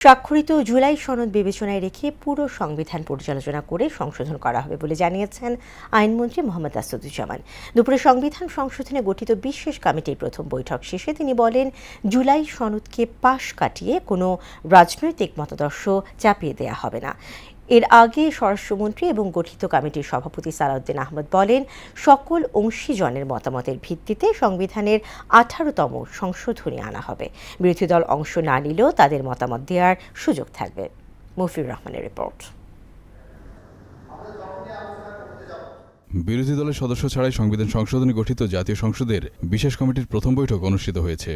স্বাক্ষরিত জুলাই সনদ বিবেচনায় রেখে পুরো সংবিধান পর্যালোচনা করে সংশোধন করা হবে বলে জানিয়েছেন আইনমন্ত্রী মোহাম্মদ আসাদুজ্জামান। দুপুরে সংবিধান সংশোধনে গঠিত বিশেষ কমিটির প্রথম বৈঠক শেষে তিনি বলেন, জুলাই সনদকে পাশ কাটিয়ে কোনো রাজনৈতিক মতাদর্শ চাপিয়ে দেয়া হবে না। এর আগে স্বরাষ্ট্রমন্ত্রী এবং গঠিত কমিটির সভাপতি সালাউদ্দিন আহমদ বলেন, সকল অংশীজনের মতামতের ভিত্তিতে সংবিধানের 18তম সংশোধনী আনা হবে। বিরোধী দল অংশ না নিলেও তাদের মতামত দেওয়ার সুযোগ থাকবে। মফির রহমানের রিপোর্ট। বিরোধী দলের সদস্য ছাড়াই সংবিধান সংশোধনী গঠিত জাতীয় সংসদের বিশেষ কমিটির প্রথম বৈঠক অনুষ্ঠিত হয়েছে।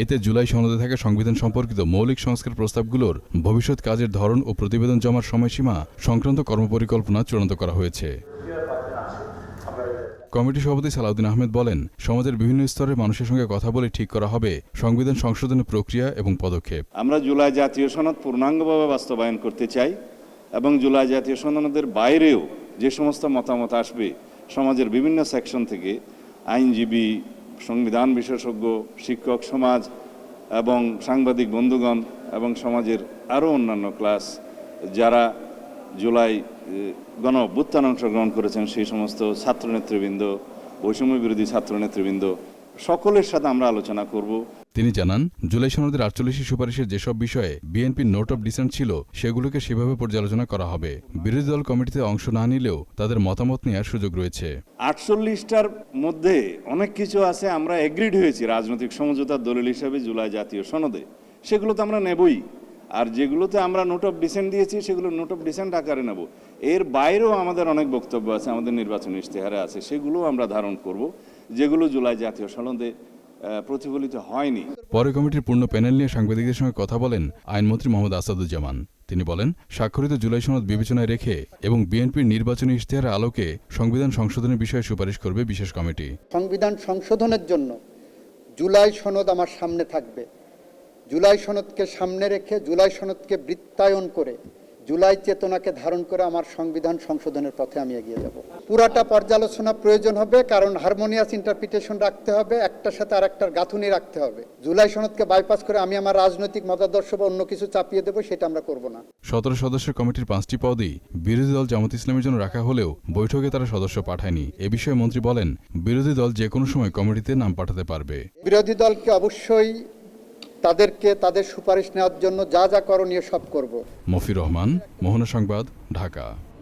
এতে জুলাই সনদে থাকা সংবিধান সম্পর্কিত মৌলিক সংস্কার প্রস্তাবগুলোর ভবিষ্যৎ কাজের ধরন ও প্রতিবেদন জমার সময়সীমা সংক্রান্ত কর্মপরিকল্পনা চূড়ান্ত করা হয়েছে। কমিটি সভাপতি সালাউদ্দিন আহমেদ বলেন, সমাজের বিভিন্ন স্তরের মানুষের সঙ্গে কথা বলে ঠিক করা হবে সংবিধান সংশোধনের প্রক্রিয়া এবং পদক্ষেপ। আমরা জুলাই জাতীয় সনদ পূর্ণাঙ্গভাবে বাস্তবায়ন করতে চাই এবং জুলাই জাতীয় সনদের বাইরেও যে সমস্ত মতামত আসবে সমাজের বিভিন্ন সেকশন থেকে, আইনজীবী, সংবিধান বিশেষজ্ঞ, শিক্ষক সমাজ এবং সাংবাদিক বন্ধুগণ এবং সমাজের আরও অন্যান্য ক্লাস যারা জুলাই গণ অভ্যুত্থানে অংশগ্রহণ করেছেন, সেই সমস্ত ছাত্র নেতৃবৃন্দ, বৈষম্য বিরোধী ছাত্র নেতৃবৃন্দ, সকলের সাথে আমরা আলোচনা করব। তিনি জানান, জুলাই সনদের 48 সুপারিশের যেসব বিষয়ে বিএনপির নোট অব ডিসেন্ট ছিল সেগুলোকে সেভাবে পর্যালোচনা করা হবে। বিরোধী দল কমিটিতে অংশ না নিলেও তাদের মতামত নেওয়ার সুযোগ রয়েছে। 48টার মধ্যে অনেক কিছু আছে আমরা এগ্রিড হয়েছি রাজনৈতিক সমঝোতার দলিল হিসেবে জুলাই জাতীয় সনদে, সেগুলো তো আমরা নেবই। আর যেগুলোতে আমরা নোট অফ ডিসেন্ট দিয়েছি সেগুলো নোট অফ ডিসেন্ট আকারে নেব। এর বাইরেও আমাদের অনেক বক্তব্য আছে, আমাদের নির্বাচনী ইশতেহারে আছে, সেগুলো আমরা ধারণ করব যেগুলো জুলাই জাতীয় সনদে প্রতিফলিত হয়নি। পরে কমিটির পূর্ণ প্যানেল নিয়ে সাংবাদিকদের সঙ্গে কথা বলেন আইনমন্ত্রী মোহাম্মদ আসাদুজ্জামান। তিনি বলেন, স্বাক্ষরিত জুলাই সনদ বিবেচনায় রেখে এবং বিএনপির নির্বাচনী ইশতেহারের আলোকে সংবিধান সংশোধনের বিষয়ে সুপারিশ করবে বিশেষ কমিটি। সংবিধান সংশোধনের জন্য জুলাই সনদ আমার সামনে থাকবে। জুলাই সনদকে সামনে রেখে, জুলাই সনদকে বৃত্তায়ন করে, জুলাই চেতনাকে ধারণ করে আমার সংবিধান সংশোধনের পথে আমি এগিয়ে যাব। পুরাটা পর্যালোচনা প্রয়োজন হবে, কারণ হারমোনিয়াস ইন্টারপ্রিটেশন রাখতে হবে, একটার সাথে আরেকটার গাঁথুনি রাখতে হবে। জুলাই সনদকে বাইপাস করে আমি আমার রাজনৈতিক মতাদর্শ বা অন্য কিছু চাপিয়ে দেবো, সেটা আমরা করব না। 17 সদস্যের কমিটির 5টি পদই বিরোধী দল জামাত ইসলামের জন্য রাখা হলেও বৈঠকে তারা সদস্য পাঠায়নি। এ বিষয়ে মন্ত্রী বলেন, বিরোধী দল যে কোনো সময় কমিটিতে নাম পাঠাতে পারবে। বিরোধী দলকে অবশ্যই তাদেরকে তাদের সুপারিশ নেওয়ার জন্য যা যা করণীয় সব করব। মফির রহমান, মোহনা সংবাদ, ঢাকা।